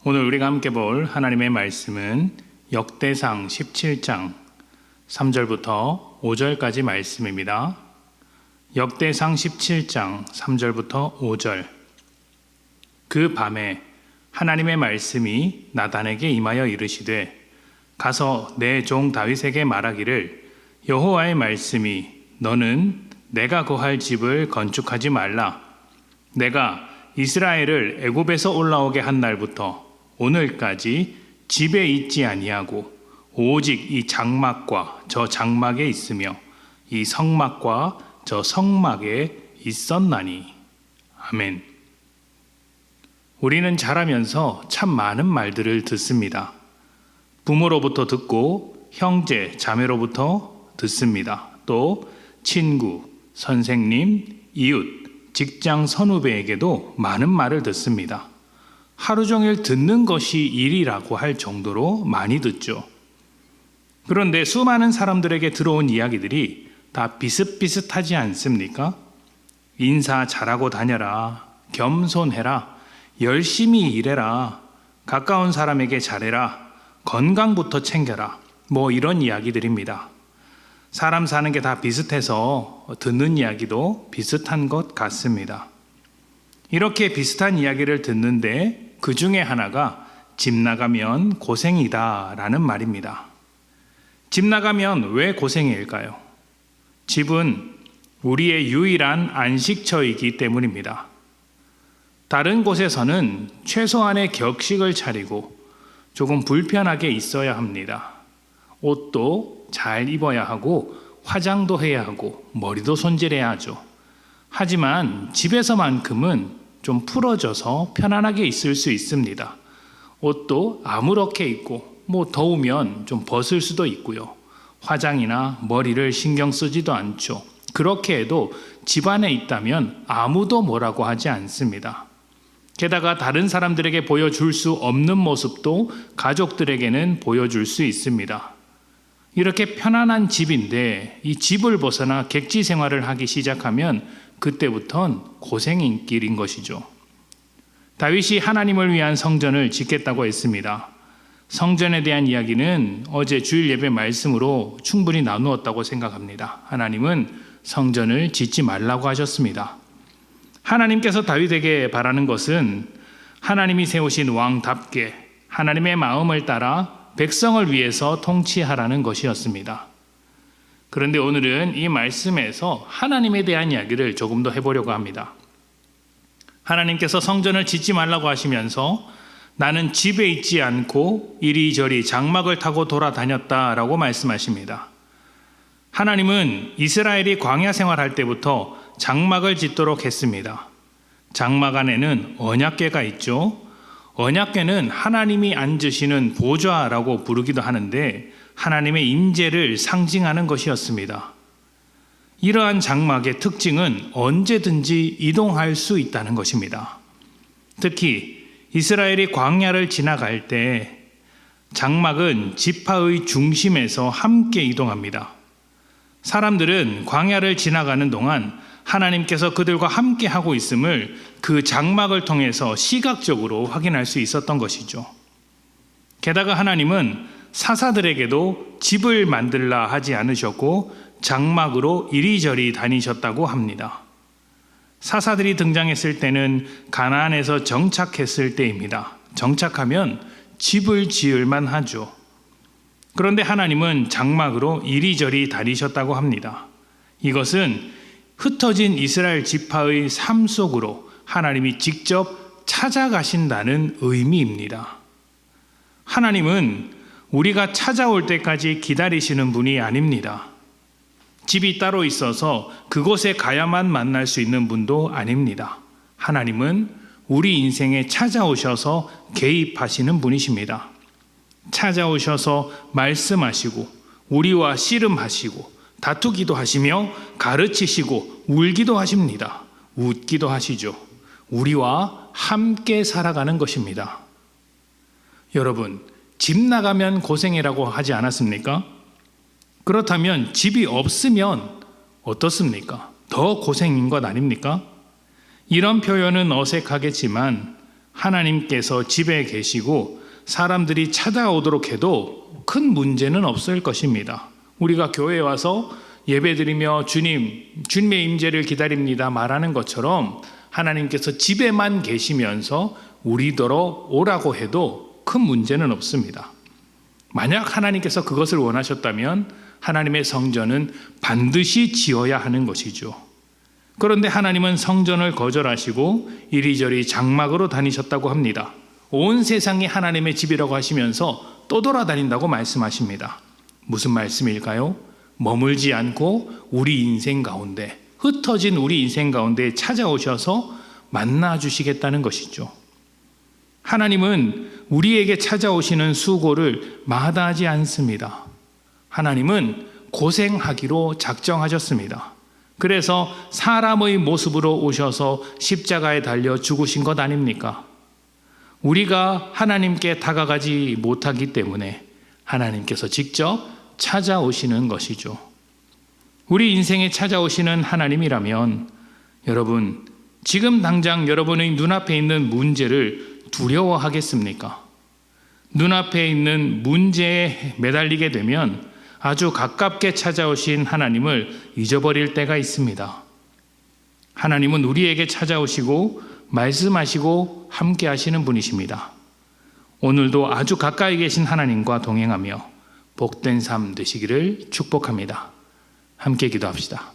오늘 우리가 함께 볼 하나님의 말씀은 역대상 17장 3절부터 5절까지 말씀입니다. 역대상 17장 3절부터 5절. 그 밤에 하나님의 말씀이 나단에게 임하여 이르시되 가서 내 종 다윗에게 말하기를 여호와의 말씀이 너는 내가 거할 집을 건축하지 말라. 내가 이스라엘을 애굽에서 올라오게 한 날부터 오늘까지 집에 있지 아니하고 오직 이 장막과 저 장막에 있으며 이 성막과 저 성막에 있었나니. 아멘. 우리는 자라면서 참 많은 말들을 듣습니다. 부모로부터 듣고 형제, 자매로부터 듣습니다. 또 친구, 선생님, 이웃, 직장 선후배에게도 많은 말을 듣습니다. 하루 종일 듣는 것이 일이라고 할 정도로 많이 듣죠. 그런데 수많은 사람들에게 들어온 이야기들이 다 비슷비슷하지 않습니까? 인사 잘하고 다녀라, 겸손해라, 열심히 일해라, 가까운 사람에게 잘해라, 건강부터 챙겨라, 뭐 이런 이야기들입니다. 사람 사는 게 다 비슷해서 듣는 이야기도 비슷한 것 같습니다. 이렇게 비슷한 이야기를 듣는데 그 중에 하나가 집 나가면 고생이다 라는 말입니다. 집 나가면 왜 고생일까요? 집은 우리의 유일한 안식처이기 때문입니다. 다른 곳에서는 최소한의 격식을 차리고 조금 불편하게 있어야 합니다. 옷도 잘 입어야 하고 화장도 해야 하고 머리도 손질해야 하죠. 하지만 집에서만큼은 좀 풀어져서 편안하게 있을 수 있습니다. 옷도 아무렇게 입고 더우면 좀 벗을 수도 있고요. 화장이나 머리를 신경 쓰지도 않죠. 그렇게 해도 집안에 있다면 아무도 뭐라고 하지 않습니다. 게다가 다른 사람들에게 보여줄 수 없는 모습도 가족들에게는 보여줄 수 있습니다. 이렇게 편안한 집인데 이 집을 벗어나 객지 생활을 하기 시작하면 그때부터는 고생인 길인 것이죠. 다윗이 하나님을 위한 성전을 짓겠다고 했습니다. 성전에 대한 이야기는 어제 주일 예배 말씀으로 충분히 나누었다고 생각합니다. 하나님은 성전을 짓지 말라고 하셨습니다. 하나님께서 다윗에게 바라는 것은 하나님이 세우신 왕답게 하나님의 마음을 따라 백성을 위해서 통치하라는 것이었습니다. 그런데 오늘은 이 말씀에서 하나님에 대한 이야기를 조금 더 해보려고 합니다. 하나님께서 성전을 짓지 말라고 하시면서 나는 집에 있지 않고 이리저리 장막을 타고 돌아다녔다라고 말씀하십니다. 하나님은 이스라엘이 광야 생활할 때부터 장막을 짓도록 했습니다. 장막 안에는 언약궤가 있죠. 언약궤는 하나님이 앉으시는 보좌라고 부르기도 하는데 하나님의 임재를 상징하는 것이었습니다. 이러한 장막의 특징은 언제든지 이동할 수 있다는 것입니다. 특히 이스라엘이 광야를 지나갈 때 장막은 지파의 중심에서 함께 이동합니다. 사람들은 광야를 지나가는 동안 하나님께서 그들과 함께 하고 있음을 그 장막을 통해서 시각적으로 확인할 수 있었던 것이죠. 게다가 하나님은 사사들에게도 집을 만들라 하지 않으셨고 장막으로 이리저리 다니셨다고 합니다. 사사들이 등장했을 때는 가나안에서 정착했을 때입니다. 정착하면 집을 지을만 하죠. 그런데 하나님은 장막으로 이리저리 다니셨다고 합니다. 이것은 흩어진 이스라엘 지파의 삶 속으로 하나님이 직접 찾아가신다는 의미입니다. 하나님은 우리가 찾아올 때까지 기다리시는 분이 아닙니다. 집이 따로 있어서 그곳에 가야만 만날 수 있는 분도 아닙니다. 하나님은 우리 인생에 찾아오셔서 개입하시는 분이십니다. 찾아오셔서 말씀하시고 우리와 씨름하시고 다투기도 하시며 가르치시고 울기도 하십니다. 웃기도 하시죠. 우리와 함께 살아가는 것입니다. 여러분, 집 나가면 고생이라고 하지 않았습니까? 그렇다면 집이 없으면 어떻습니까? 더 고생인 것 아닙니까? 이런 표현은 어색하겠지만 하나님께서 집에 계시고 사람들이 찾아오도록 해도 큰 문제는 없을 것입니다. 우리가 교회에 와서 예배드리며 주님의 임재를 기다립니다 말하는 것처럼 하나님께서 집에만 계시면서 우리더러 오라고 해도 큰 문제는 없습니다. 만약 하나님께서 그것을 원하셨다면 하나님의 성전은 반드시 지어야 하는 것이죠. 그런데 하나님은 성전을 거절하시고 이리저리 장막으로 다니셨다고 합니다. 온 세상이 하나님의 집이라고 하시면서 떠돌아다닌다고 말씀하십니다. 무슨 말씀일까요? 머물지 않고 우리 인생 가운데, 흩어진 우리 인생 가운데 찾아오셔서 만나주시겠다는 것이죠. 하나님은 우리에게 찾아오시는 수고를 마다하지 않습니다. 하나님은 고생하기로 작정하셨습니다. 그래서 사람의 모습으로 오셔서 십자가에 달려 죽으신 것 아닙니까? 우리가 하나님께 다가가지 못하기 때문에 하나님께서 직접 찾아오시는 것이죠. 우리 인생에 찾아오시는 하나님이라면 여러분, 지금 당장 여러분의 눈앞에 있는 문제를 두려워하겠습니까? 눈앞에 있는 문제에 매달리게 되면 아주 가깝게 찾아오신 하나님을 잊어버릴 때가 있습니다. 하나님은 우리에게 찾아오시고 말씀하시고 함께 하시는 분이십니다. 오늘도 아주 가까이 계신 하나님과 동행하며 복된 삶 되시기를 축복합니다. 함께 기도합시다.